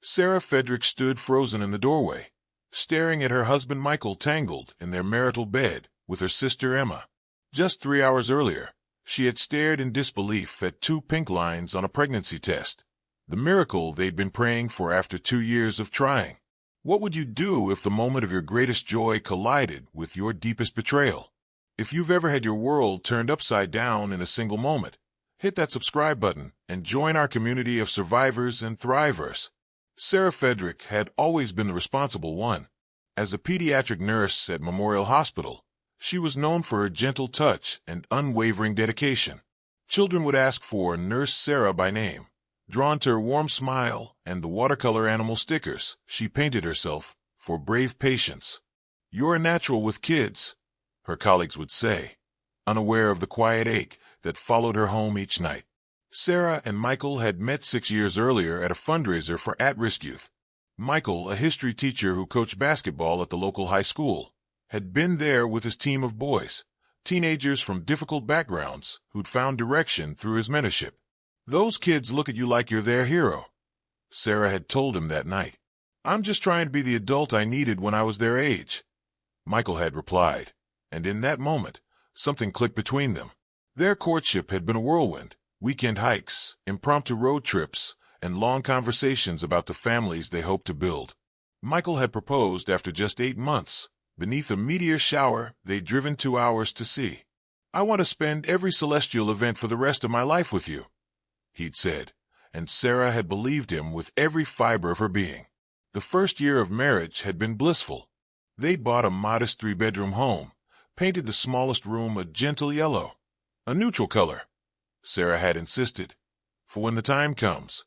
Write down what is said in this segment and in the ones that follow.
Sarah Fedrick stood frozen in the doorway, staring at her husband Michael tangled in their marital bed with her sister Emma. Just 3 hours earlier, she had stared in disbelief at 2 pink lines on a pregnancy test, the miracle they'd been praying for after 2 years of trying. What would you do if the moment of your greatest joy collided with your deepest betrayal? If you've ever had your world turned upside down in a single moment, hit that subscribe button and join our community of survivors and thrivers. Sarah Fedrick had always been the responsible one. As a pediatric nurse at Memorial Hospital, she was known for her gentle touch and unwavering dedication. Children would ask for Nurse Sarah by name, drawn to her warm smile and the watercolor animal stickers she painted herself for brave patients. "You're a natural with kids," her colleagues would say, unaware of the quiet ache that followed her home each night. Sarah and Michael had met 6 years earlier at a fundraiser for at-risk youth. Michael, a history teacher who coached basketball at the local high school, had been there with his team of boys, teenagers from difficult backgrounds who'd found direction through his mentorship. "Those kids look at you like you're their hero," Sarah had told him that night. "I'm just trying to be the adult I needed when I was their age," Michael had replied, and in that moment, something clicked between them. Their courtship had been a whirlwind. Weekend hikes, impromptu road trips, and long conversations about the families they hoped to build. Michael had proposed after just 8 months, beneath a meteor shower they'd driven 2 hours to see. "I want to spend every celestial event for the rest of my life with you," he'd said, and Sarah had believed him with every fiber of her being. The first year of marriage had been blissful. They'd bought a modest 3-bedroom home, painted the smallest room a gentle yellow, a neutral color, Sarah had insisted, for when the time comes.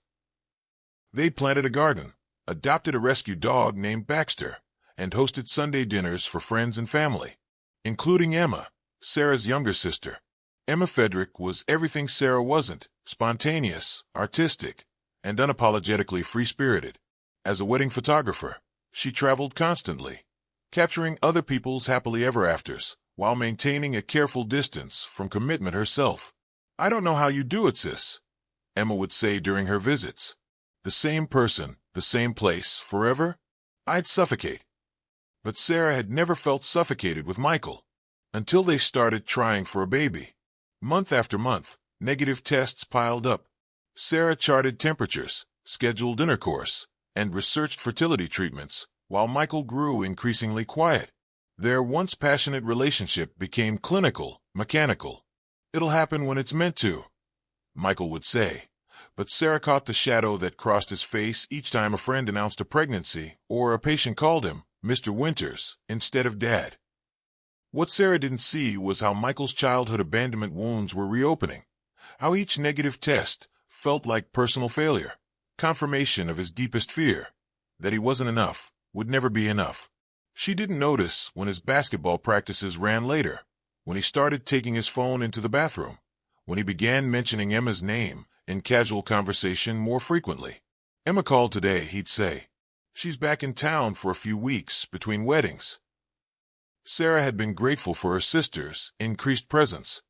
They'd planted a garden, adopted a rescue dog named Baxter, and hosted Sunday dinners for friends and family, including Emma, Sarah's younger sister. Emma Fedrick was everything Sarah wasn't: spontaneous, artistic, and unapologetically free-spirited. As a wedding photographer, she traveled constantly, capturing other people's happily ever-afters while maintaining a careful distance from commitment herself. "I don't know how you do it, sis," Emma would say during her visits. "The same person, the same place, forever? I'd suffocate." But Sarah had never felt suffocated with Michael, until they started trying for a baby. Month after month, negative tests piled up. Sarah charted temperatures, scheduled intercourse, and researched fertility treatments, while Michael grew increasingly quiet. Their once passionate relationship became clinical, mechanical. "It'll happen when it's meant to," Michael would say, but Sarah caught the shadow that crossed his face each time a friend announced a pregnancy or a patient called him Mr. Winters instead of Dad. What Sarah didn't see was how Michael's childhood abandonment wounds were reopening, how each negative test felt like personal failure, confirmation of his deepest fear, that he wasn't enough, would never be enough. She didn't notice when his basketball practices ran later, when he started taking his phone into the bathroom, when he began mentioning Emma's name in casual conversation more frequently. "Emma called today," he'd say. "She's back in town for a few weeks between weddings." Sarah had been grateful for her sister's increased presence.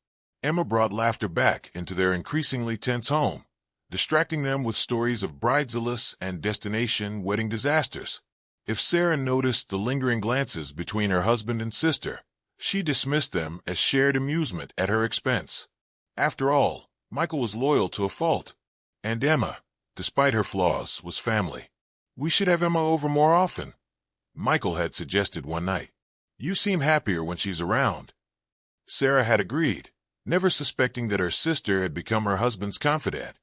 Emma brought laughter back into their increasingly tense home, distracting them with stories of bridezillas and destination wedding disasters. If Sarah noticed the lingering glances between her husband and sister, she dismissed them as shared amusement at her expense. After all, Michael was loyal to a fault, and Emma, despite her flaws, was family. "We should have Emma over more often," Michael had suggested one night. "You seem happier when she's around." Sarah had agreed, never suspecting that her sister had become her husband's confidant,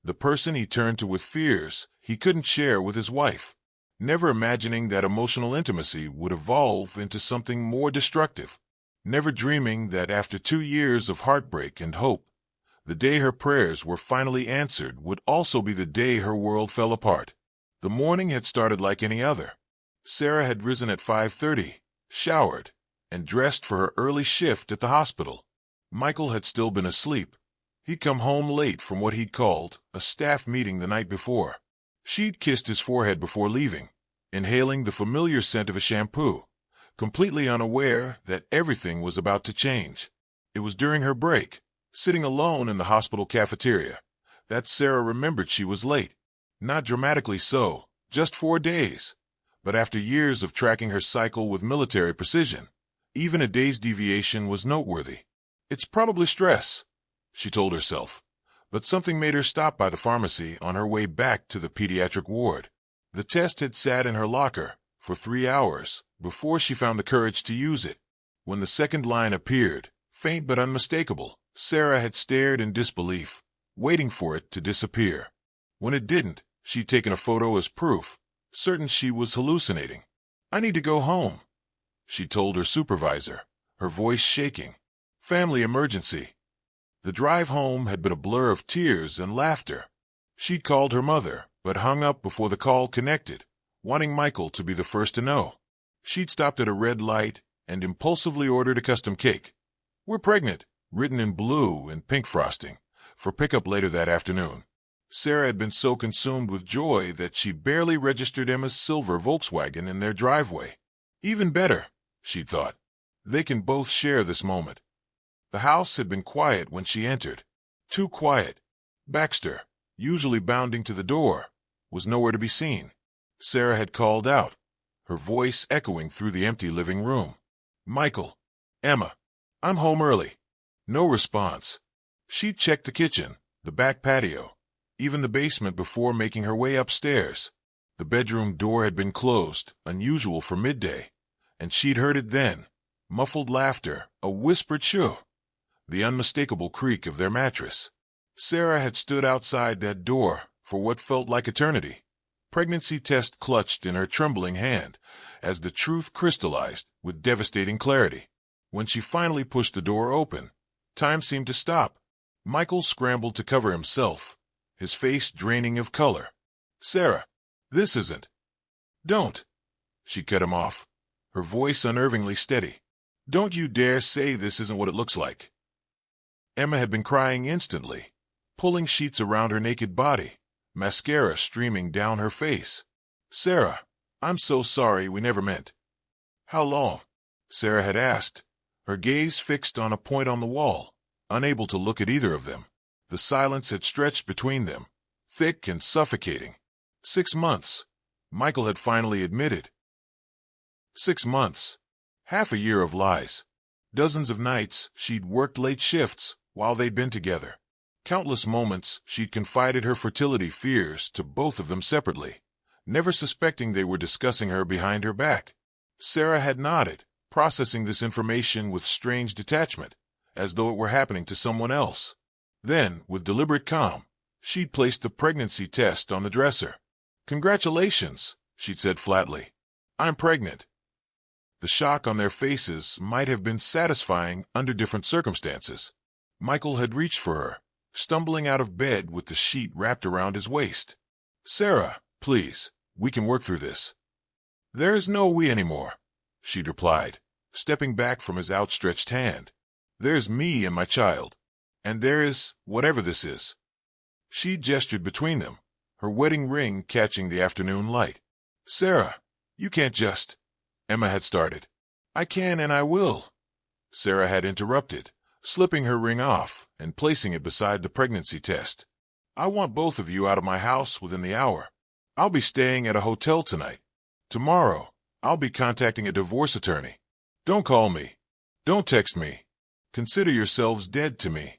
the person he turned to with fears he couldn't share with his wife, never imagining that emotional intimacy would evolve into something more destructive, never dreaming that after 2 years of heartbreak and hope, the day her prayers were finally answered would also be the day her world fell apart. The morning had started like any other. Sarah had risen at 5:30, showered, and dressed for her early shift at the hospital. Michael had still been asleep. He'd come home late from what he'd called a staff meeting the night before. She'd kissed his forehead before leaving, inhaling the familiar scent of a shampoo, completely unaware that everything was about to change. It was during her break, sitting alone in the hospital cafeteria, that Sarah remembered she was late. Not dramatically so, Just 4 days. But after years of tracking her cycle with military precision, even a day's deviation was noteworthy. It's probably stress, she told herself. But something made her stop by the pharmacy on her way back to the pediatric ward. The test had sat in her locker for 3 hours before she found the courage to use it. When the second line appeared, faint but unmistakable, Sarah had stared in disbelief, waiting for it to disappear. When it didn't, she'd taken a photo as proof, certain she was hallucinating. "I need to go home," she told her supervisor, her voice shaking. "Family emergency." The drive home had been a blur of tears and laughter. She'd called her mother, but hung up before the call connected, wanting Michael to be the first to know. She'd stopped at a red light and impulsively ordered a custom cake. "We're pregnant," written in blue and pink frosting, for pickup later that afternoon. Sarah had been so consumed with joy that she barely registered Emma's silver Volkswagen in their driveway. Even better, she'd thought. They can both share this moment. The house had been quiet when she entered. Too quiet. Baxter, usually bounding to the door, was nowhere to be seen. Sarah had called out, her voice echoing through the empty living room. "Michael, Emma, I'm home early." No response. She'd checked the kitchen, the back patio, even the basement before making her way upstairs. The bedroom door had been closed, unusual for midday, and she'd heard it then. Muffled laughter, a whispered shoo, the unmistakable creak of their mattress. Sarah had stood outside that door for what felt like eternity, pregnancy test clutched in her trembling hand, as the truth crystallized with devastating clarity. When she finally pushed the door open, time seemed to stop. Michael scrambled to cover himself, his face draining of color. "Sarah, this isn't." "Don't." She cut him off, her voice unnervingly steady. "Don't you dare say this isn't what it looks like." Emma had been crying instantly, pulling sheets around her naked body, mascara streaming down her face. "Sarah, I'm so sorry, we never meant." "How long?" Sarah had asked, her gaze fixed on a point on the wall, unable to look at either of them. The silence had stretched between them, thick and suffocating. 6 months, Michael had finally admitted. 6 months. Half a year of lies. Dozens of nights she'd worked late shifts while they'd been together. Countless moments she'd confided her fertility fears to both of them separately, never suspecting they were discussing her behind her back. Sarah had nodded, processing this information with strange detachment, as though it were happening to someone else. Then, with deliberate calm, she'd placed the pregnancy test on the dresser. "Congratulations," she'd said flatly. "I'm pregnant." The shock on their faces might have been satisfying under different circumstances. Michael had reached for her, stumbling out of bed with the sheet wrapped around his waist. "Sarah, please, we can work through this." "There's no we anymore," she'd replied, stepping back from his outstretched hand. "There's me and my child. And there is whatever this is." She gestured between them, her wedding ring catching the afternoon light. "Sarah, you can't just—" Emma had started. "I can and I will," Sarah had interrupted, slipping her ring off and placing it beside the pregnancy test. "I want both of you out of my house within the hour. I'll be staying at a hotel tonight. Tomorrow, I'll be contacting a divorce attorney. Don't call me. Don't text me. Consider yourselves dead to me."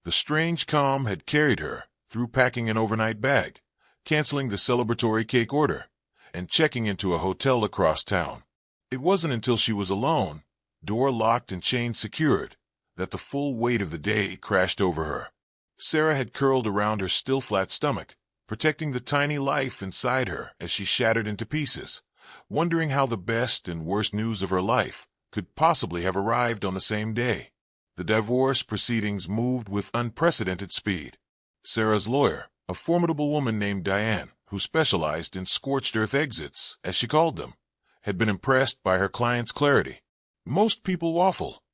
The strange calm had carried her through packing an overnight bag, canceling the celebratory cake order, and checking into a hotel across town. It wasn't until she was alone, door locked and chain secured, that the full weight of the day crashed over her. Sarah had curled around her still flat stomach, protecting the tiny life inside her as she shattered into pieces, wondering how the best and worst news of her life could possibly have arrived on the same day. The divorce proceedings moved with unprecedented speed. Sarah's lawyer, a formidable woman named Diane, who specialized in scorched earth exits, as she called them, had been impressed by her client's clarity. "Most people waffle,"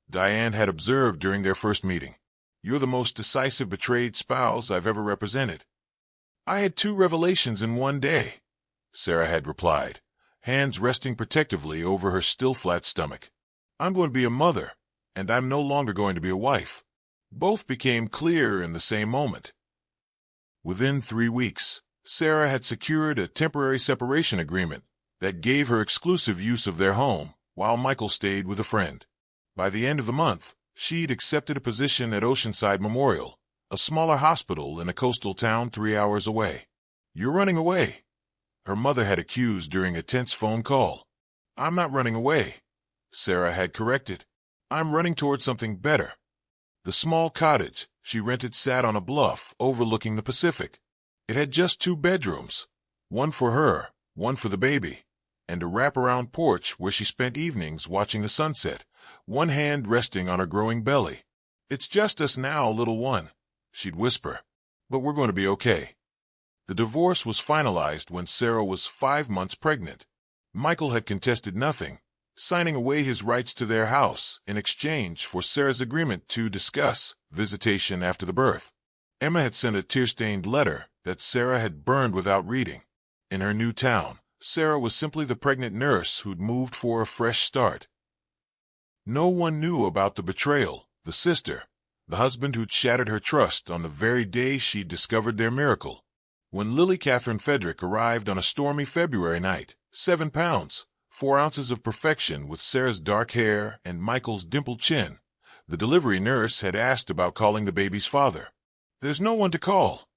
Diane had observed during their first meeting. "You're the most decisive betrayed spouse I've ever represented." "I had 2 revelations in one day," Sarah had replied, hands resting protectively over her still flat stomach. "I'm going to be a mother, and I'm no longer going to be a wife." Both became clear in the same moment. Within 3 weeks, Sarah had secured a temporary separation agreement that gave her exclusive use of their home while Michael stayed with a friend. By the end of the month, she'd accepted a position at Oceanside Memorial, a smaller hospital in a coastal town 3 hours away. "You're running away," her mother had accused during a tense phone call. "I'm not running away," Sarah had corrected. "I'm running toward something better." The small cottage she rented sat on a bluff overlooking the Pacific. It had just 2 bedrooms, one for her, one for the baby, and a wraparound porch where she spent evenings watching the sunset, one hand resting on her growing belly. "It's just us now, little one," she'd whisper, "but we're going to be okay." The divorce was finalized when Sarah was 5 months pregnant. Michael had contested nothing, signing away his rights to their house in exchange for Sarah's agreement to discuss visitation after the birth. Emma had sent a tear-stained letter that Sarah had burned without reading. In her new town, Sarah was simply the pregnant nurse who'd moved for a fresh start. No one knew about the betrayal, the sister, the husband who'd shattered her trust on the very day she'd discovered their miracle. When Lily Catherine Fedrick arrived on a stormy February night, 7 pounds, 4 ounces of perfection with Sarah's dark hair and Michael's dimpled chin, the delivery nurse had asked about calling the baby's father. "There's no one to call,"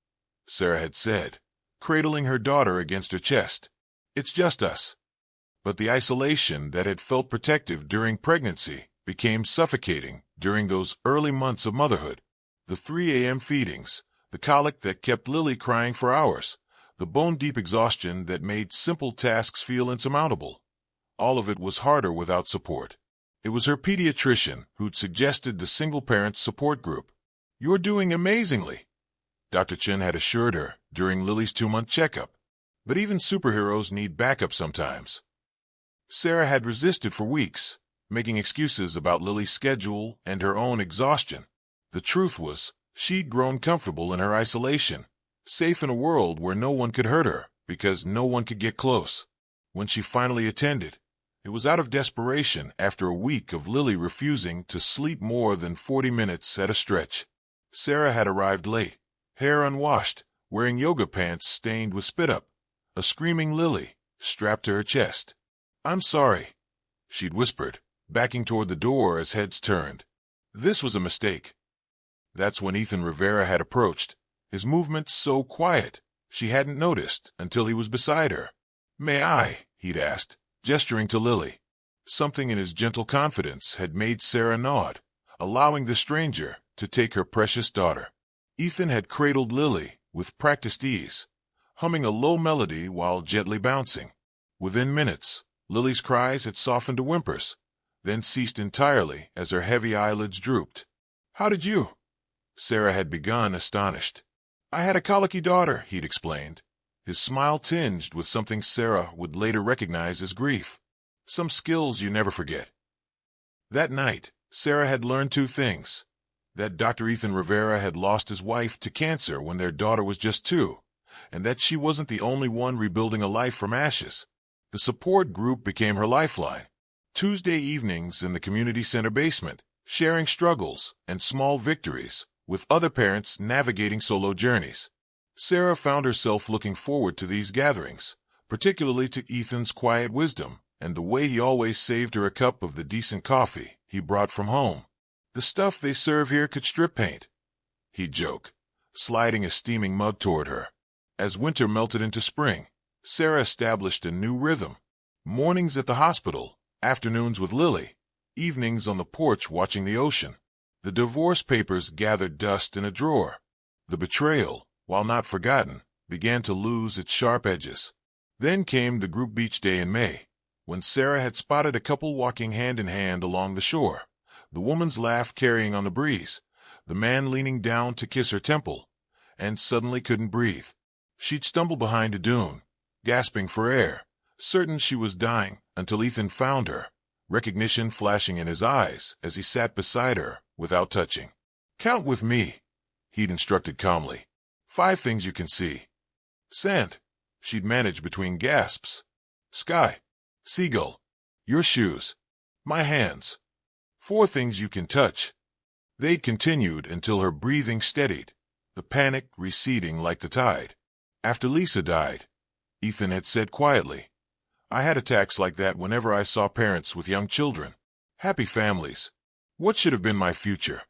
Sarah had said, cradling her daughter against her chest. "It's just us." But the isolation that had felt protective during pregnancy became suffocating during those early months of motherhood. The 3 a.m. feedings, the colic that kept Lily crying for hours, the bone-deep exhaustion that made simple tasks feel insurmountable. All of it was harder without support. It was her pediatrician who'd suggested the single-parent support group. "You're doing amazingly," Dr. Chen had assured her during Lily's 2-month checkup. "But even superheroes need backup sometimes." Sarah had resisted for weeks, making excuses about Lily's schedule and her own exhaustion. The truth was, she'd grown comfortable in her isolation, safe in a world where no one could hurt her because no one could get close. When she finally attended, it was out of desperation after a week of Lily refusing to sleep more than 40 minutes at a stretch. Sarah had arrived late, hair unwashed, wearing yoga pants stained with spit-up, a screaming Lily strapped to her chest. "I'm sorry," she'd whispered, backing toward the door as heads turned. "This was a mistake." That's when Ethan Rivera had approached, his movements so quiet she hadn't noticed until he was beside her. "May I?" he'd asked, gesturing to Lily. Something in his gentle confidence had made Sarah nod, allowing the stranger to take her precious daughter. Ethan had cradled Lily with practiced ease, humming a low melody while gently bouncing. Within minutes, Lily's cries had softened to whimpers, then ceased entirely as her heavy eyelids drooped. "How did you?" Sarah had begun, astonished. "I had a colicky daughter," he'd explained, his smile tinged with something Sarah would later recognize as grief. Some skills you never forget. That night, Sarah had learned 2 things. That Dr. Ethan Rivera had lost his wife to cancer when their daughter was just 2, and that she wasn't the only one rebuilding a life from ashes. The support group became her lifeline. Tuesday evenings in the community center basement, sharing struggles and small victories, with other parents navigating solo journeys. Sarah found herself looking forward to these gatherings, particularly to Ethan's quiet wisdom and the way he always saved her a cup of the decent coffee he brought from home. "The stuff they serve here could strip paint," he'd joke, sliding a steaming mug toward her. As winter melted into spring, Sarah established a new rhythm. Mornings at the hospital, afternoons with Lily, evenings on the porch watching the ocean. The divorce papers gathered dust in a drawer. The betrayal, while not forgotten, began to lose its sharp edges. Then came the group beach day in May, when Sarah had spotted a couple walking hand in hand along the shore, the woman's laugh carrying on the breeze, the man leaning down to kiss her temple, and suddenly couldn't breathe. She'd stumbled behind a dune, gasping for air, certain she was dying, until Ethan found her, recognition flashing in his eyes as he sat beside her without touching. "Count with me," he'd instructed calmly. 5 things you can see. Sand, she'd managed between gasps. Sky, seagull, your shoes, my hands. 4 things you can touch. They continued until her breathing steadied, the panic receding like the tide. After Lisa died, Ethan had said quietly, I had attacks like that whenever I saw parents with young children. Happy families. What should have been my future?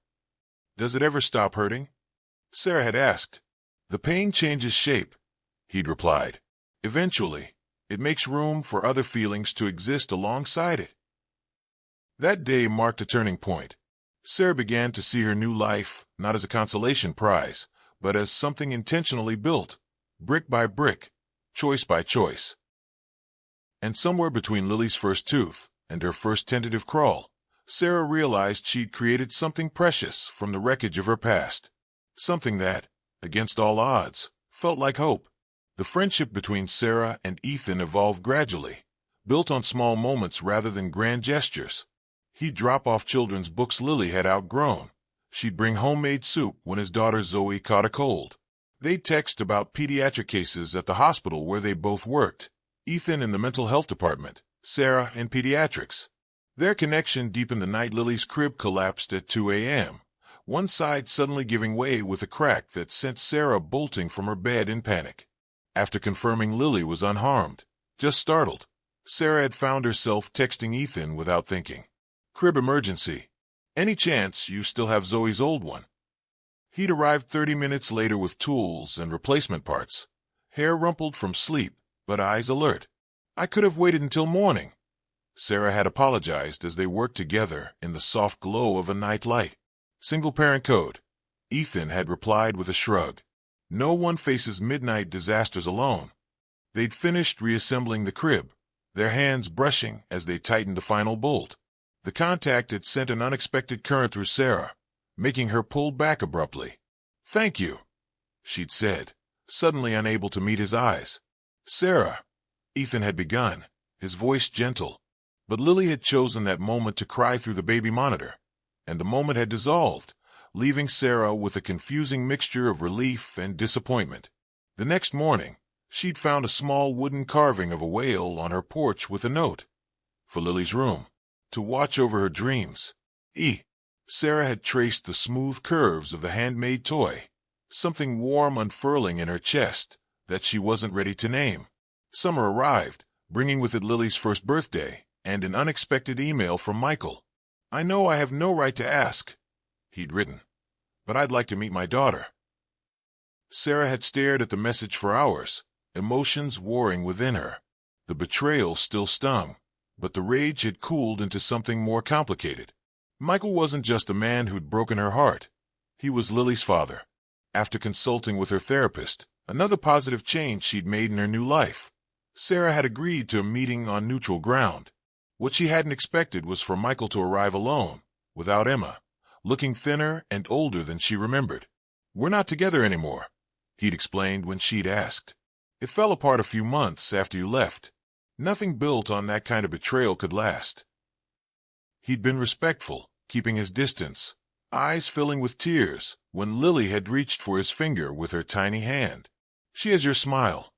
Does it ever stop hurting? Sarah had asked. The pain changes shape, he'd replied. Eventually, it makes room for other feelings to exist alongside it. That day marked a turning point. Sarah began to see her new life not as a consolation prize, but as something intentionally built, brick by brick, choice by choice. And somewhere between Lily's first tooth and her first tentative crawl, Sarah realized she'd created something precious from the wreckage of her past. Something that, against all odds, felt like hope. The friendship between Sarah and Ethan evolved gradually, built on small moments rather than grand gestures. He'd drop off children's books Lily had outgrown. She'd bring homemade soup when his daughter Zoe caught a cold. They'd text about pediatric cases at the hospital where they both worked, Ethan in the mental health department, Sarah in pediatrics. Their connection deepened the night Lily's crib collapsed at 2 a.m., one side suddenly giving way with a crack that sent Sarah bolting from her bed in panic. After confirming Lily was unharmed, just startled, Sarah had found herself texting Ethan without thinking. Crib emergency. Any chance you still have Zoe's old one? He'd arrived 30 minutes later with tools and replacement parts, hair rumpled from sleep, but eyes alert. I could have waited until morning. Sarah had apologized as they worked together in the soft glow of a night light. Single-parent code. Ethan had replied with a shrug. No one faces midnight disasters alone. They'd finished reassembling the crib, their hands brushing as they tightened the final bolt. The contact had sent an unexpected current through Sarah, making her pull back abruptly. Thank you, she'd said, suddenly unable to meet his eyes. Sarah, Ethan had begun, his voice gentle, but Lily had chosen that moment to cry through the baby monitor, and the moment had dissolved, leaving Sarah with a confusing mixture of relief and disappointment. The next morning, she'd found a small wooden carving of a whale on her porch with a note. For Lily's room, to watch over her dreams. Sarah had traced the smooth curves of the handmade toy, something warm unfurling in her chest that she wasn't ready to name. Summer arrived, bringing with it Lily's first birthday and an unexpected email from Michael. I know I have no right to ask, he'd written, but I'd like to meet my daughter. Sarah had stared at the message for hours, emotions warring within her. The betrayal still stung, but the rage had cooled into something more complicated. Michael wasn't just a man who'd broken her heart. He was Lily's father. After consulting with her therapist, another positive change she'd made in her new life, Sarah had agreed to a meeting on neutral ground. What she hadn't expected was for Michael to arrive alone, without Emma, looking thinner and older than she remembered. We're not together anymore, he'd explained when she'd asked. It fell apart a few months after you left. Nothing built on that kind of betrayal could last. He'd been respectful, keeping his distance, eyes filling with tears, when Lily had reached for his finger with her tiny hand. She has your smile,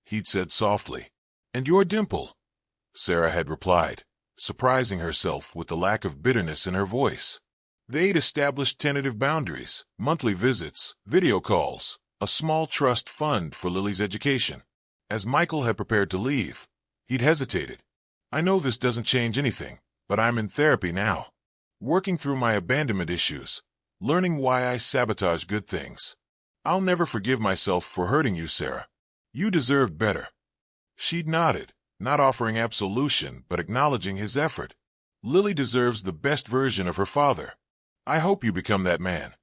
he'd said softly. And your dimple, Sarah had replied, surprising herself with the lack of bitterness in her voice. They'd established tentative boundaries, monthly visits, video calls, a small trust fund for Lily's education. As Michael had prepared to leave, he'd hesitated. I know this doesn't change anything, but I'm in therapy now, working through my abandonment issues, learning why I sabotage good things. I'll never forgive myself for hurting you, Sarah. You deserved better. She'd nodded, not offering absolution but acknowledging his effort. Lily deserves the best version of her father. I hope you become that man.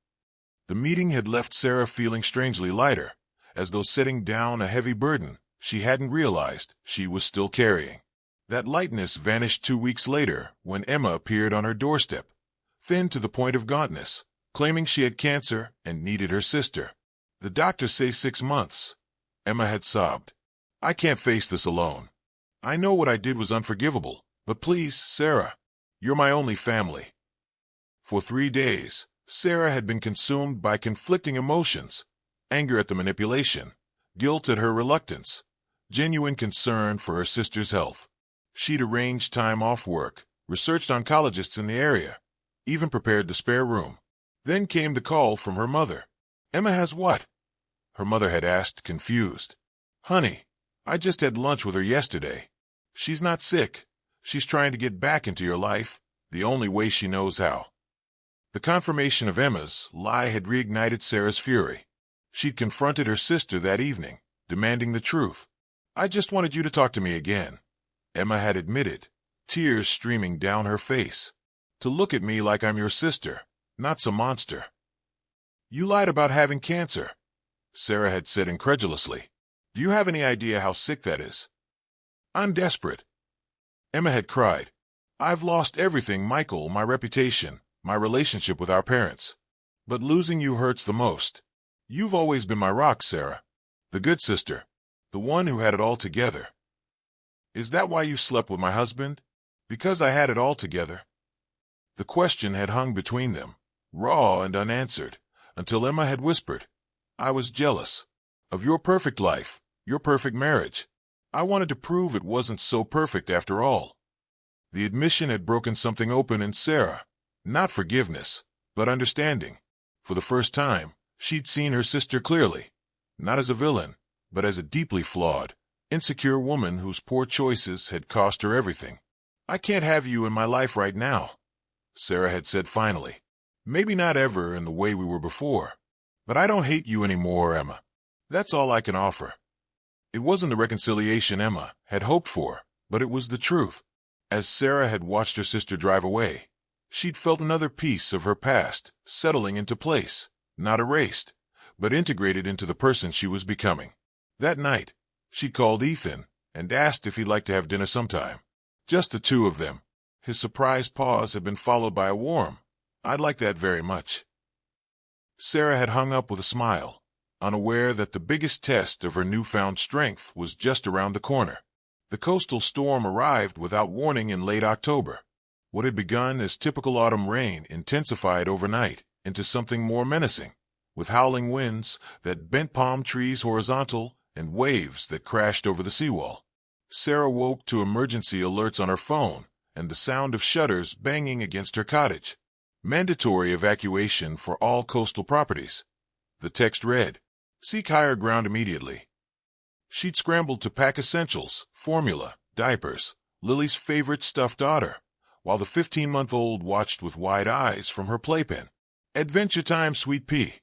The meeting had left Sarah feeling strangely lighter, as though setting down a heavy burden she hadn't realized she was still carrying. That lightness vanished 2 weeks later when Emma appeared on her doorstep, thin to the point of gauntness, claiming she had cancer and needed her sister. The doctors say 6 months. Emma had sobbed. I can't face this alone. I know what I did was unforgivable, but please, Sarah, you're my only family. For 3 days, Sarah had been consumed by conflicting emotions, anger at the manipulation, guilt at her reluctance, genuine concern for her sister's health. She'd arranged time off work, researched oncologists in the area, even prepared the spare room. Then came the call from her mother. Emma has what? Her mother had asked, confused. Honey, I just had lunch with her yesterday. She's not sick. She's trying to get back into your life, the only way she knows how. The confirmation of Emma's lie had reignited Sarah's fury. She'd confronted her sister that evening, demanding the truth. I just wanted you to talk to me again, Emma had admitted, tears streaming down her face. To look at me like I'm your sister, not some monster. You lied about having cancer, Sarah had said incredulously. Do you have any idea how sick that is? I'm desperate. Emma had cried. I've lost everything, Michael, my reputation, my relationship with our parents. But losing you hurts the most. You've always been my rock, Sarah. The good sister. The one who had it all together. Is that why you slept with my husband? Because I had it all together? The question had hung between them, raw and unanswered, until Emma had whispered, I was jealous of your perfect life, your perfect marriage. I wanted to prove it wasn't so perfect after all. The admission had broken something open in Sarah, not forgiveness, but understanding. For the first time, she'd seen her sister clearly, not as a villain, but as a deeply flawed, insecure woman whose poor choices had cost her everything. I can't have you in my life right now, Sarah had said finally. Maybe not ever in the way we were before. But I don't hate you anymore, Emma. That's all I can offer. It wasn't the reconciliation Emma had hoped for, but it was the truth. As Sarah had watched her sister drive away, she'd felt another piece of her past settling into place, not erased, but integrated into the person she was becoming. That night, she called Ethan and asked if he'd like to have dinner sometime. Just the two of them. His surprised pause had been followed by a warm, I'd like that very much. Sarah had hung up with a smile, unaware that the biggest test of her newfound strength was just around the corner. The coastal storm arrived without warning in late October. What had begun as typical autumn rain intensified overnight into something more menacing, with howling winds that bent palm trees horizontal and waves that crashed over the seawall. Sarah woke to emergency alerts on her phone and the sound of shutters banging against her cottage. Mandatory evacuation for all coastal properties. The text read, seek higher ground immediately. She'd scrambled to pack essentials, formula, diapers, Lily's favorite stuffed otter, while the 15-month-old watched with wide eyes from her playpen. Adventure time, sweet pea,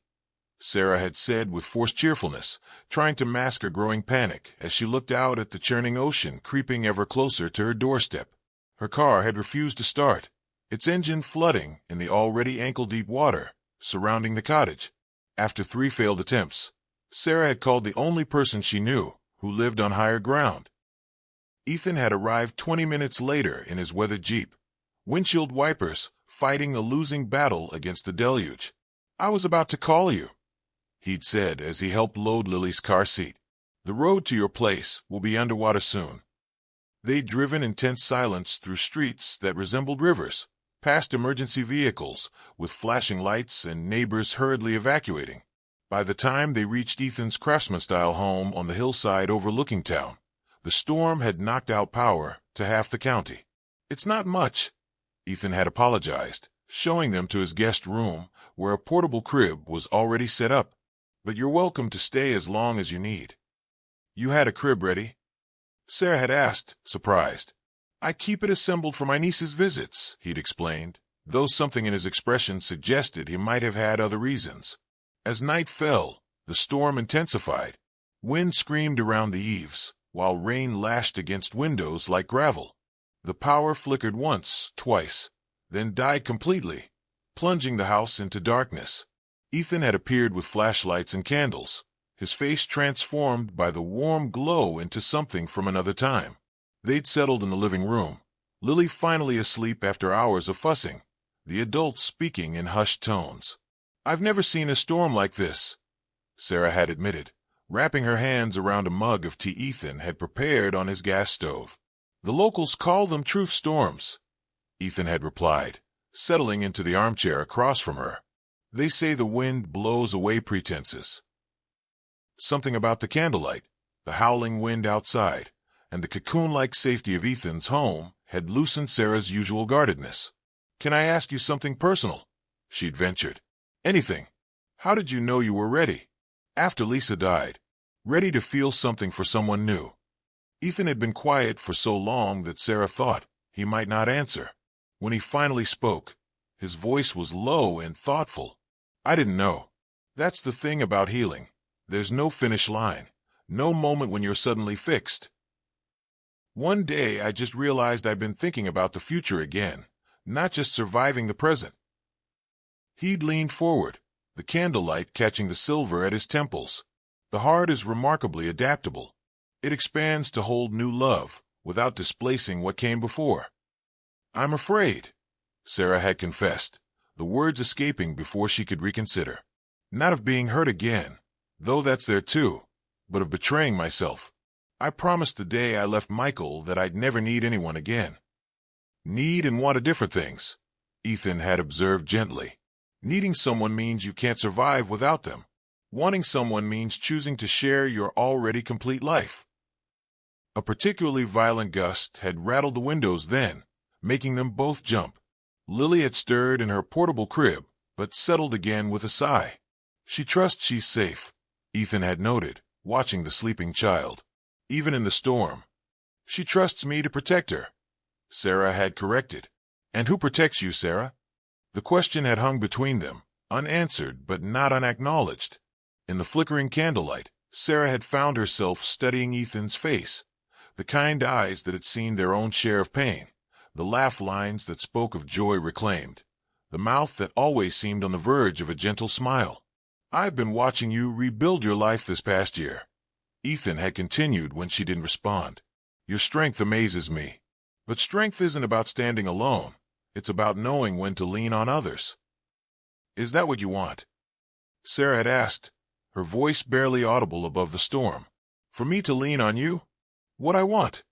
Sarah had said with forced cheerfulness, trying to mask her growing panic as she looked out at the churning ocean creeping ever closer to her doorstep. Her car had refused to start, its engine flooding in the already ankle-deep water surrounding the cottage. After 3 failed attempts, Sarah had called the only person she knew who lived on higher ground. Ethan had arrived 20 minutes later in his weathered Jeep, windshield wipers fighting a losing battle against the deluge. I was about to call you, he'd said as he helped load Lily's car seat. The road to your place will be underwater soon. They'd driven in tense silence through streets that resembled rivers, past emergency vehicles with flashing lights and neighbors hurriedly evacuating. By the time they reached Ethan's craftsman-style home on the hillside overlooking town, the storm had knocked out power to half the county. It's not much, Ethan had apologized, showing them to his guest room where a portable crib was already set up. But you're welcome to stay as long as you need. You had a crib ready? Sarah had asked, surprised. I keep it assembled for my niece's visits, he'd explained, though something in his expression suggested he might have had other reasons. As night fell, the storm intensified. Wind screamed around the eaves, while rain lashed against windows like gravel. The power flickered once, twice, then died completely, plunging the house into darkness. Ethan had appeared with flashlights and candles, his face transformed by the warm glow into something from another time. They'd settled in the living room, Lily finally asleep after hours of fussing, the adults speaking in hushed tones. I've never seen a storm like this, Sarah had admitted, wrapping her hands around a mug of tea Ethan had prepared on his gas stove. The locals call them truth storms, Ethan had replied, settling into the armchair across from her. They say the wind blows away pretenses. Something about the candlelight, the howling wind outside, and the cocoon-like safety of Ethan's home had loosened Sarah's usual guardedness. Can I ask you something personal? She'd ventured. Anything. How did you know you were ready? After Lisa died, ready to feel something for someone new. Ethan had been quiet for so long that Sarah thought he might not answer. When he finally spoke, his voice was low and thoughtful. "I didn't know. That's the thing about healing. There's no finish line, no moment when you're suddenly fixed. One day I just realized I've been thinking about the future again, not just surviving the present." He'd leaned forward, the candlelight catching the silver at his temples. The heart is remarkably adaptable. It expands to hold new love, without displacing what came before. "I'm afraid," Sarah had confessed, the words escaping before she could reconsider. "Not of being hurt again, though that's there too, but of betraying myself. I promised the day I left Michael that I'd never need anyone again." "Need and want are different things," Ethan had observed gently. "Needing someone means you can't survive without them. Wanting someone means choosing to share your already complete life." A particularly violent gust had rattled the windows then, making them both jump. Lily had stirred in her portable crib, but settled again with a sigh. "She trusts she's safe," Ethan had noted, watching the sleeping child. "Even in the storm." "She trusts me to protect her," Sarah had corrected. "And who protects you, Sarah?" The question had hung between them, unanswered but not unacknowledged. In the flickering candlelight, Sarah had found herself studying Ethan's face, the kind eyes that had seen their own share of pain, the laugh lines that spoke of joy reclaimed, the mouth that always seemed on the verge of a gentle smile. "I've been watching you rebuild your life this past year," Ethan had continued when she didn't respond. "Your strength amazes me. But strength isn't about standing alone. It's about knowing when to lean on others." "Is that what you want?" Sarah had asked, her voice barely audible above the storm. "For me to lean on you? What I want,"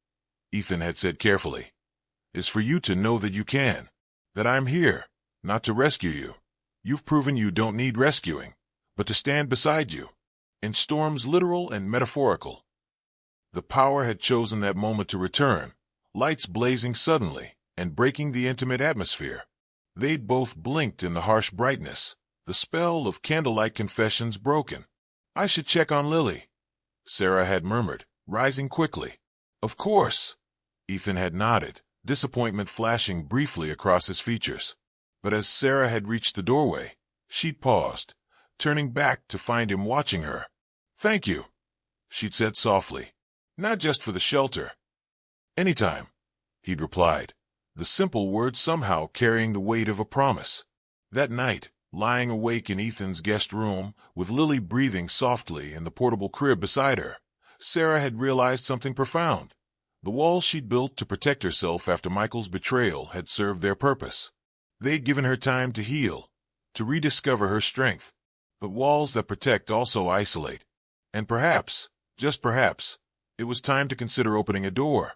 Ethan had said carefully, "is for you to know that you can, that I'm here, not to rescue you. You've proven you don't need rescuing, but to stand beside you, in storms literal and metaphorical." The power had chosen that moment to return, lights blazing suddenly and breaking the intimate atmosphere. They'd both blinked in the harsh brightness, the spell of candlelight confessions broken. "I should check on Lily," Sarah had murmured, rising quickly. "Of course," Ethan had nodded, disappointment flashing briefly across his features. But as Sarah had reached the doorway, she'd paused, turning back to find him watching her. "Thank you," she'd said softly. "Not just for the shelter." "Anytime," he'd replied, the simple words somehow carrying the weight of a promise. That night, lying awake in Ethan's guest room, with Lily breathing softly in the portable crib beside her, Sarah had realized something profound. The walls she'd built to protect herself after Michael's betrayal had served their purpose. They'd given her time to heal, to rediscover her strength. But walls that protect also isolate. And perhaps, just perhaps, it was time to consider opening a door.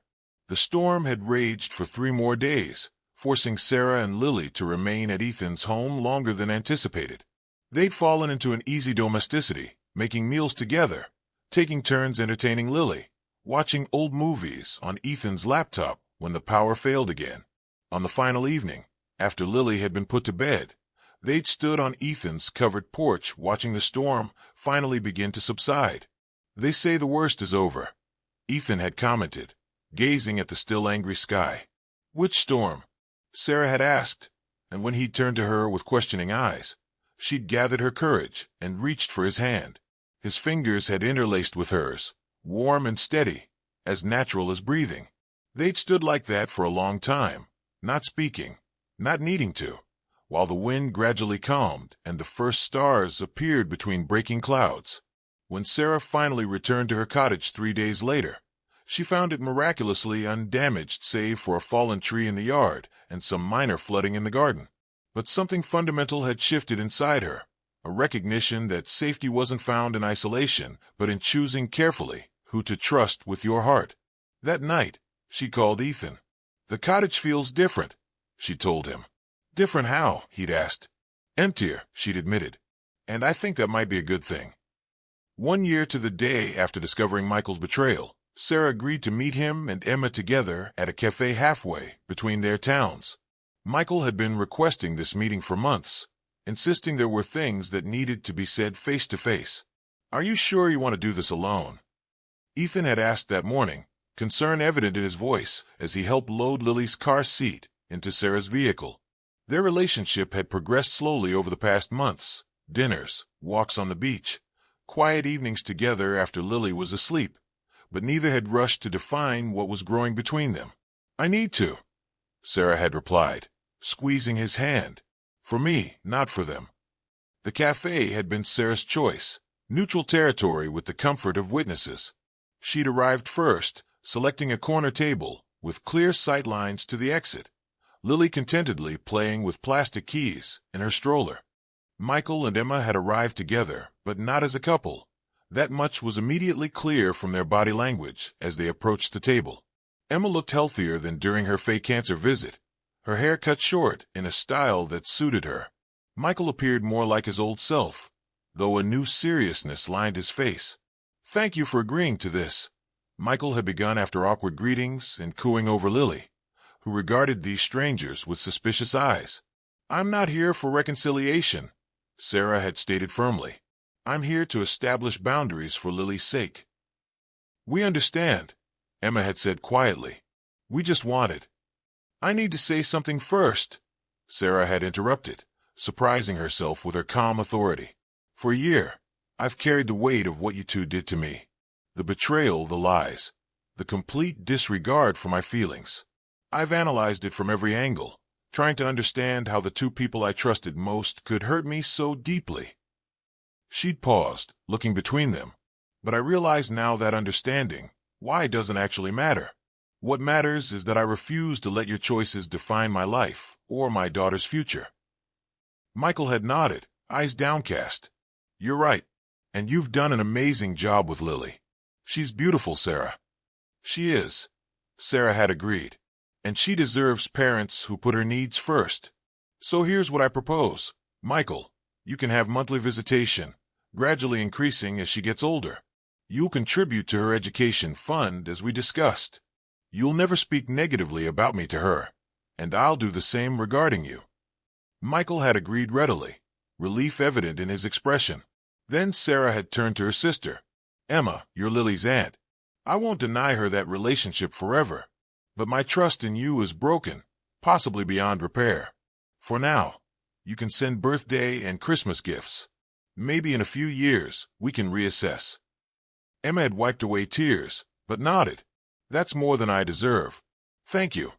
The storm had raged for 3 more days, forcing Sarah and Lily to remain at Ethan's home longer than anticipated. They'd fallen into an easy domesticity, making meals together, taking turns entertaining Lily, watching old movies on Ethan's laptop when the power failed again. On the final evening, after Lily had been put to bed, they'd stood on Ethan's covered porch watching the storm finally begin to subside. "They say the worst is over," Ethan had commented, gazing at the still angry sky. "Which storm?" Sarah had asked, and when he'd turned to her with questioning eyes, she'd gathered her courage and reached for his hand. His fingers had interlaced with hers, warm and steady, as natural as breathing. They'd stood like that for a long time, not speaking, not needing to, while the wind gradually calmed and the first stars appeared between breaking clouds. When Sarah finally returned to her cottage 3 days later, she found it miraculously undamaged save for a fallen tree in the yard and some minor flooding in the garden. But something fundamental had shifted inside her, a recognition that safety wasn't found in isolation, but in choosing carefully who to trust with your heart. That night, she called Ethan. "The cottage feels different," she told him. "Different how?" he'd asked. "Emptier," she'd admitted. "And I think that might be a good thing." 1 year to the day after discovering Michael's betrayal, Sarah agreed to meet him and Emma together at a cafe halfway between their towns. Michael had been requesting this meeting for months, insisting there were things that needed to be said face to face. "Are you sure you want to do this alone?" Ethan had asked that morning, concern evident in his voice as he helped load Lily's car seat into Sarah's vehicle. Their relationship had progressed slowly over the past months. Dinners, walks on the beach, quiet evenings together after Lily was asleep, but neither had rushed to define what was growing between them. "I need to," Sarah had replied, squeezing his hand. "For me, not for them." The cafe had been Sarah's choice, neutral territory with the comfort of witnesses. She'd arrived first, selecting a corner table with clear sight lines to the exit, Lily contentedly playing with plastic keys in her stroller. Michael and Emma had arrived together, but not as a couple. That much was immediately clear from their body language as they approached the table. Emma looked healthier than during her fake cancer visit, her hair cut short in a style that suited her. Michael appeared more like his old self, though a new seriousness lined his face. "Thank you for agreeing to this," Michael had begun after awkward greetings and cooing over Lily, who regarded these strangers with suspicious eyes. "I'm not here for reconciliation," Sarah had stated firmly. "I'm here to establish boundaries for Lily's sake." "We understand," Emma had said quietly. "We just wanted—" "I need to say something first," Sarah had interrupted, surprising herself with her calm authority. "For a year, I've carried the weight of what you two did to me. The betrayal, the lies, the complete disregard for my feelings. I've analyzed it from every angle, trying to understand how the two people I trusted most could hurt me so deeply." She'd paused, looking between them. "But I realize now that understanding, why, doesn't actually matter. What matters is that I refuse to let your choices define my life or my daughter's future." Michael had nodded, eyes downcast. "You're right. And you've done an amazing job with Lily. She's beautiful, Sarah." "She is," Sarah had agreed. "And she deserves parents who put her needs first. So here's what I propose. Michael, you can have monthly visitation, gradually increasing as she gets older. You'll contribute to her education fund as we discussed. You'll never speak negatively about me to her, and I'll do the same regarding you." Michael had agreed readily, relief evident in his expression. Then Sarah had turned to her sister. "Emma, you're Lily's aunt. I won't deny her that relationship forever, but my trust in you is broken, possibly beyond repair. For now, you can send birthday and Christmas gifts. Maybe in a few years, we can reassess." Emma had wiped away tears, but nodded. "That's more than I deserve. Thank you."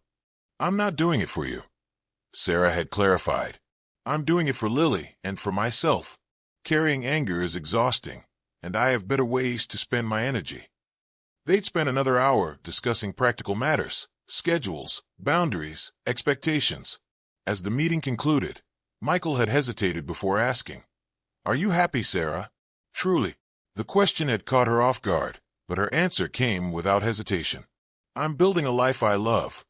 "I'm not doing it for you," Sarah had clarified. "I'm doing it for Lily and for myself. Carrying anger is exhausting, and I have better ways to spend my energy." They'd spent another hour discussing practical matters, schedules, boundaries, expectations. As the meeting concluded, Michael had hesitated before asking, "Are you happy, Sarah?" Truly, the question had caught her off guard, but her answer came without hesitation. "I'm building a life I love,"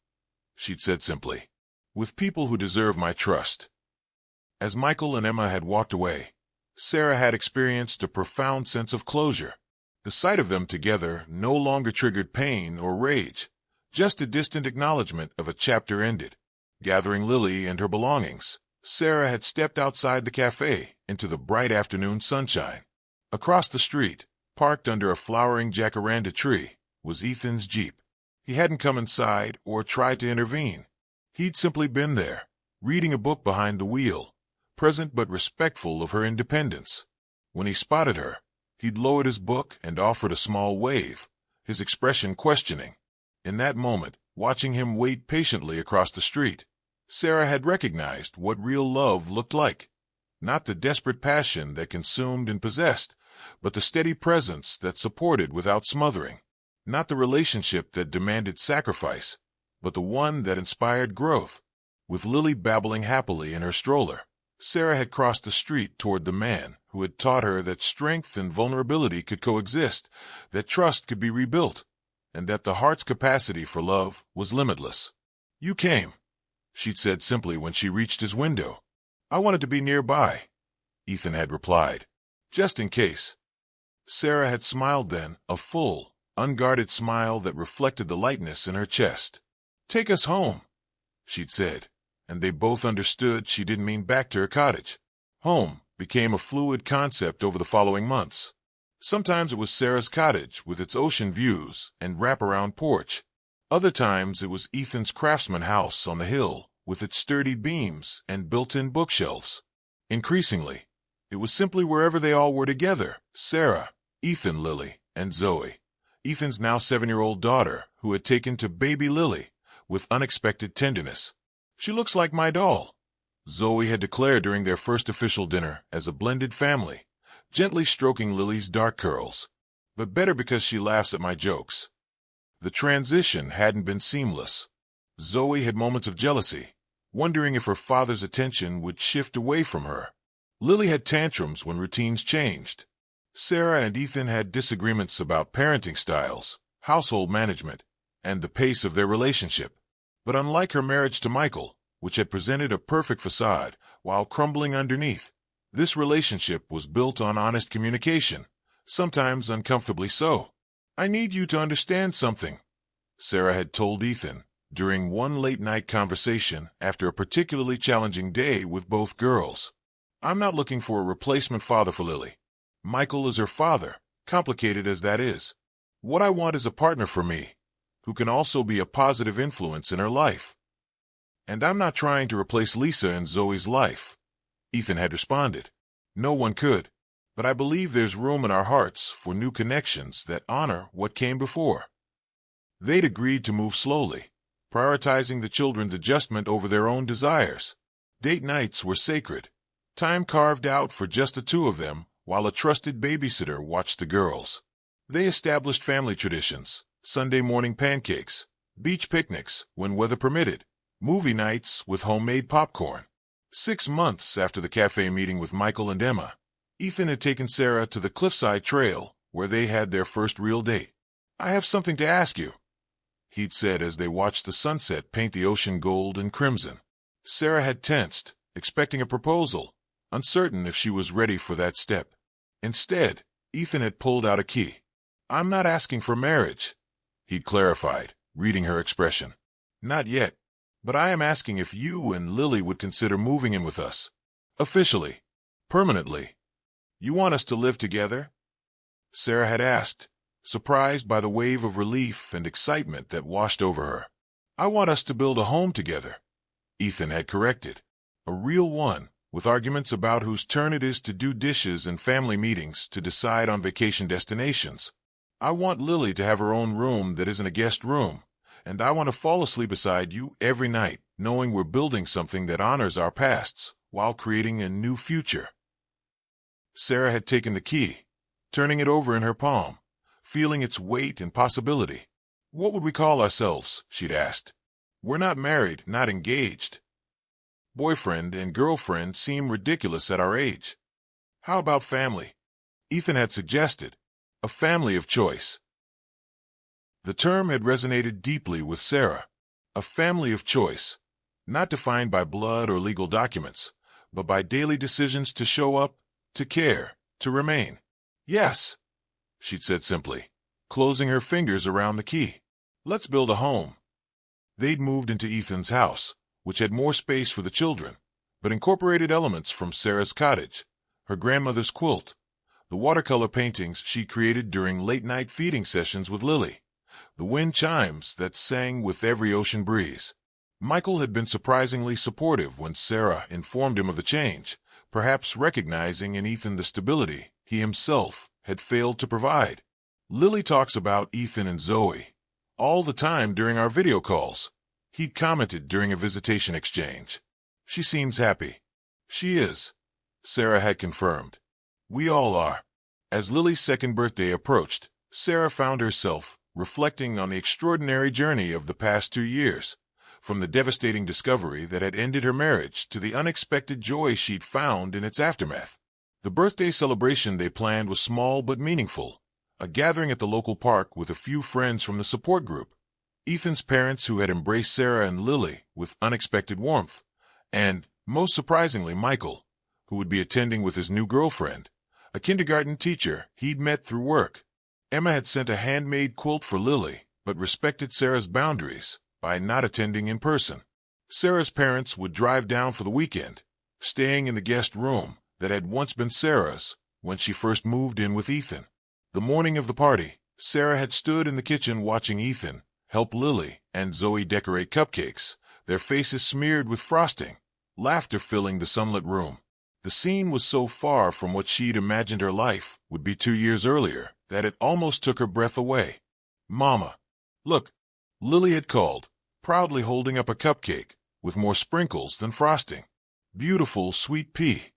she'd said simply, "with people who deserve my trust." As Michael and Emma had walked away, Sarah had experienced a profound sense of closure. The sight of them together no longer triggered pain or rage, just a distant acknowledgement of a chapter ended. Gathering Lily and her belongings, Sarah had stepped outside the cafe into the bright afternoon sunshine. Across the street, parked under a flowering jacaranda tree, was Ethan's Jeep. He hadn't come inside or tried to intervene. He'd simply been there, reading a book behind the wheel, present but respectful of her independence. When he spotted her, he'd lowered his book and offered a small wave, his expression questioning. In that moment, watching him wait patiently across the street, Sarah had recognized what real love looked like. Not the desperate passion that consumed and possessed, but the steady presence that supported without smothering. Not the relationship that demanded sacrifice, but the one that inspired growth. With Lily babbling happily in her stroller, Sarah had crossed the street toward the man who had taught her that strength and vulnerability could coexist, that trust could be rebuilt, and that the heart's capacity for love was limitless. "You came," she'd said simply when she reached his window. "I wanted to be nearby," Ethan had replied, "just in case." Sarah had smiled then, a full, unguarded smile that reflected the lightness in her chest. "Take us home," she'd said, and they both understood she didn't mean back to her cottage. Home became a fluid concept over the following months. Sometimes it was Sarah's cottage with its ocean views and wraparound porch. Other times it was Ethan's craftsman house on the hill with its sturdy beams and built-in bookshelves. Increasingly, it was simply wherever they all were together: Sarah, Ethan, Lily, and Zoe. Ethan's now 7-year-old daughter, who had taken to baby Lily with unexpected tenderness. "She looks like my doll," Zoe had declared during their first official dinner as a blended family, gently stroking Lily's dark curls. "But better because she laughs at my jokes." The transition hadn't been seamless. Zoe had moments of jealousy, wondering if her father's attention would shift away from her. Lily had tantrums when routines changed. Sarah and Ethan had disagreements about parenting styles, household management, and the pace of their relationship. But unlike her marriage to Michael, which had presented a perfect facade while crumbling underneath, this relationship was built on honest communication, sometimes uncomfortably so. "I need you to understand something," Sarah had told Ethan during one late-night conversation after a particularly challenging day with both girls. "I'm not looking for a replacement father for Lily. Michael is her father, complicated as that is. What I want is a partner for me, who can also be a positive influence in her life. And I'm not trying to replace Lisa in Zoe's life," Ethan had responded. "No one could. But I believe there's room in our hearts for new connections that honor what came before." They'd agreed to move slowly, prioritizing the children's adjustment over their own desires. Date nights were sacred, time carved out for just the two of them while a trusted babysitter watched the girls. They established family traditions: Sunday morning pancakes, beach picnics when weather permitted, movie nights with homemade popcorn. 6 months after the cafe meeting with Michael and Emma, Ethan had taken Sarah to the cliffside trail where they had their first real date. "I have something to ask you," he'd said as they watched the sunset paint the ocean gold and crimson. Sarah had tensed, expecting a proposal, uncertain if she was ready for that step. Instead, Ethan had pulled out a key. "I'm not asking for marriage," he'd clarified, reading her expression. "Not yet. But I am asking if you and Lily would consider moving in with us. Officially. Permanently. You want us to live together?" Sarah had asked, surprised by the wave of relief and excitement that washed over her. "I want us to build a home together," Ethan had corrected. "A real one, with arguments about whose turn it is to do dishes and family meetings to decide on vacation destinations. I want Lily to have her own room that isn't a guest room, and I want to fall asleep beside you every night, knowing we're building something that honors our pasts while creating a new future." Sarah had taken the key, turning it over in her palm, feeling its weight and possibility. "What would we call ourselves?" she'd asked. "We're not married, not engaged. Boyfriend and girlfriend seem ridiculous at our age. How about family?" Ethan had suggested. "A family of choice." The term had resonated deeply with Sarah. A family of choice, not defined by blood or legal documents, but by daily decisions to show up, to care, to remain. "Yes," she'd said simply, closing her fingers around the key. "Let's build a home." They'd moved into Ethan's house, which had more space for the children, but incorporated elements from Sarah's cottage, her grandmother's quilt, the watercolor paintings she created during late-night feeding sessions with Lily, the wind chimes that sang with every ocean breeze. Michael had been surprisingly supportive when Sarah informed him of the change, perhaps recognizing in Ethan the stability he himself had failed to provide. "Lily talks about Ethan and Zoe all the time during our video calls," he'd commented during a visitation exchange. "She seems happy." "She is," Sarah had confirmed. "We all are." As Lily's second birthday approached, Sarah found herself reflecting on the extraordinary journey of the past 2 years, from the devastating discovery that had ended her marriage to the unexpected joy she'd found in its aftermath. The birthday celebration they planned was small but meaningful, a gathering at the local park with a few friends from the support group, Ethan's parents who had embraced Sarah and Lily with unexpected warmth, and, most surprisingly, Michael, who would be attending with his new girlfriend, a kindergarten teacher he'd met through work. Emma had sent a handmade quilt for Lily, but respected Sarah's boundaries by not attending in person. Sarah's parents would drive down for the weekend, staying in the guest room that had once been Sarah's when she first moved in with Ethan. The morning of the party, Sarah had stood in the kitchen watching Ethan help Lily and Zoe decorate cupcakes, their faces smeared with frosting, laughter filling the sunlit room. The scene was so far from what she'd imagined her life would be 2 years earlier that it almost took her breath away. "Mama, look," Lily had called, proudly holding up a cupcake with more sprinkles than frosting. "Beautiful sweet pea,"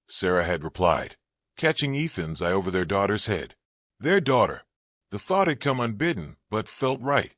Sarah had replied, catching Ethan's eye over their daughter's head. Their daughter. The thought had come unbidden, but felt right.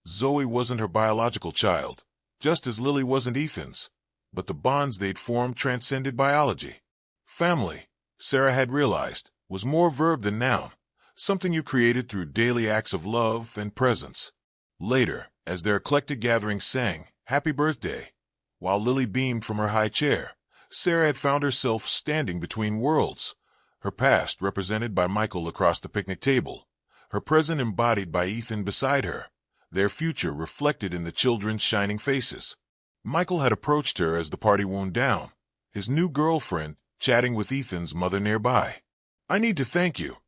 Zoe wasn't her biological child, just as Lily wasn't Ethan's, but the bonds they'd formed transcended biology. Family, Sarah had realized, was more verb than noun, something you created through daily acts of love and presence. Later, as their eclectic gathering sang, "Happy Birthday," while Lily beamed from her high chair, Sarah had found herself standing between worlds, her past represented by Michael across the picnic table, her present embodied by Ethan beside her, their future reflected in the children's shining faces. Michael had approached her as the party wound down, his new girlfriend chatting with Ethan's mother nearby. "I need to thank you,"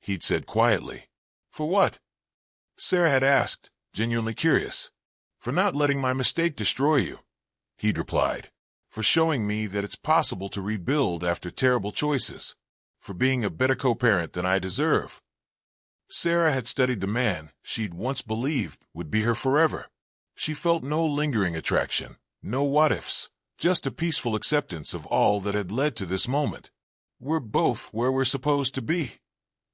he'd said quietly. "For what?" Sarah had asked, genuinely curious. "For not letting my mistake destroy you," he'd replied. "For showing me that it's possible to rebuild after terrible choices. For being a better co-parent than I deserve." Sarah had studied the man she'd once believed would be her forever. She felt no lingering attraction, no what-ifs, just a peaceful acceptance of all that had led to this moment. "We're both where we're supposed to be,"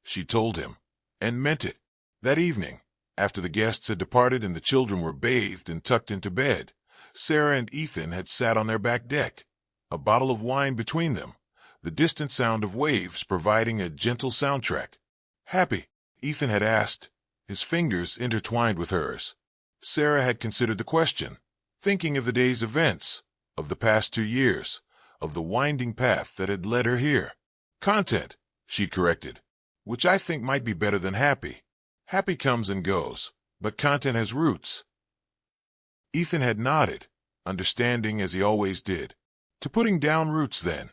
she told him, and meant it. That evening, after the guests had departed and the children were bathed and tucked into bed, Sarah and Ethan had sat on their back deck, a bottle of wine between them, the distant sound of waves providing a gentle soundtrack. "Happy?" Ethan had asked, his fingers intertwined with hers. Sarah had considered the question, thinking of the day's events, of the past 2 years, of the winding path that had led her here. "Content," she'd corrected, "which I think might be better than happy. Happy comes and goes, but content has roots." Ethan had nodded, understanding as he always did. "To putting down roots, then,"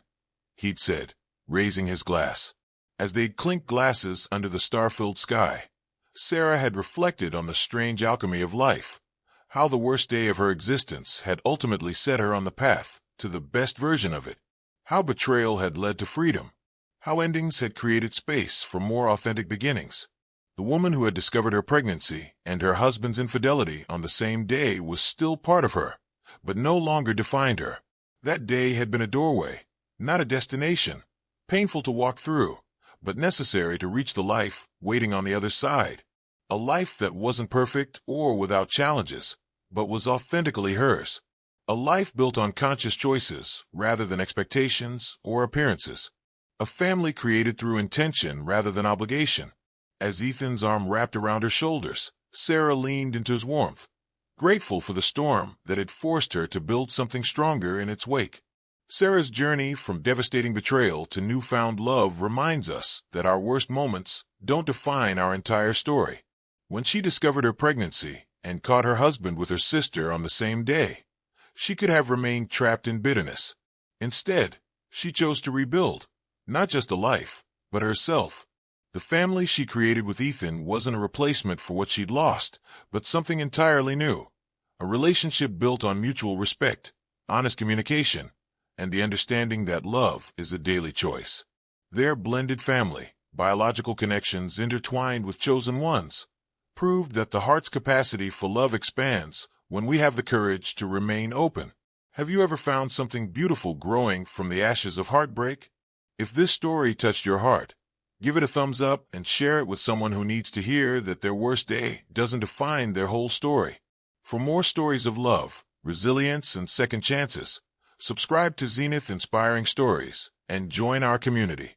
he'd said, raising his glass. As they'd clinked glasses under the star-filled sky, Sarah had reflected on the strange alchemy of life, how the worst day of her existence had ultimately set her on the path to the best version of it, how betrayal had led to freedom, how endings had created space for more authentic beginnings. The woman who had discovered her pregnancy and her husband's infidelity on the same day was still part of her, but no longer defined her. That day had been a doorway, not a destination, painful to walk through, but necessary to reach the life waiting on the other side. A life that wasn't perfect or without challenges, but was authentically hers. A life built on conscious choices rather than expectations or appearances. A family created through intention rather than obligation. As Ethan's arm wrapped around her shoulders, Sarah leaned into his warmth, grateful for the storm that had forced her to build something stronger in its wake. Sarah's journey from devastating betrayal to newfound love reminds us that our worst moments don't define our entire story. When she discovered her pregnancy and caught her husband with her sister on the same day, she could have remained trapped in bitterness. Instead, she chose to rebuild, not just a life, but herself. The family she created with Ethan wasn't a replacement for what she'd lost, but something entirely new. A relationship built on mutual respect, honest communication, and the understanding that love is a daily choice. Their blended family, biological connections intertwined with chosen ones, proved that the heart's capacity for love expands when we have the courage to remain open. Have you ever found something beautiful growing from the ashes of heartbreak? If this story touched your heart, give it a thumbs up and share it with someone who needs to hear that their worst day doesn't define their whole story. For more stories of love, resilience, and second chances, subscribe to Zenith Inspiring Stories and join our community.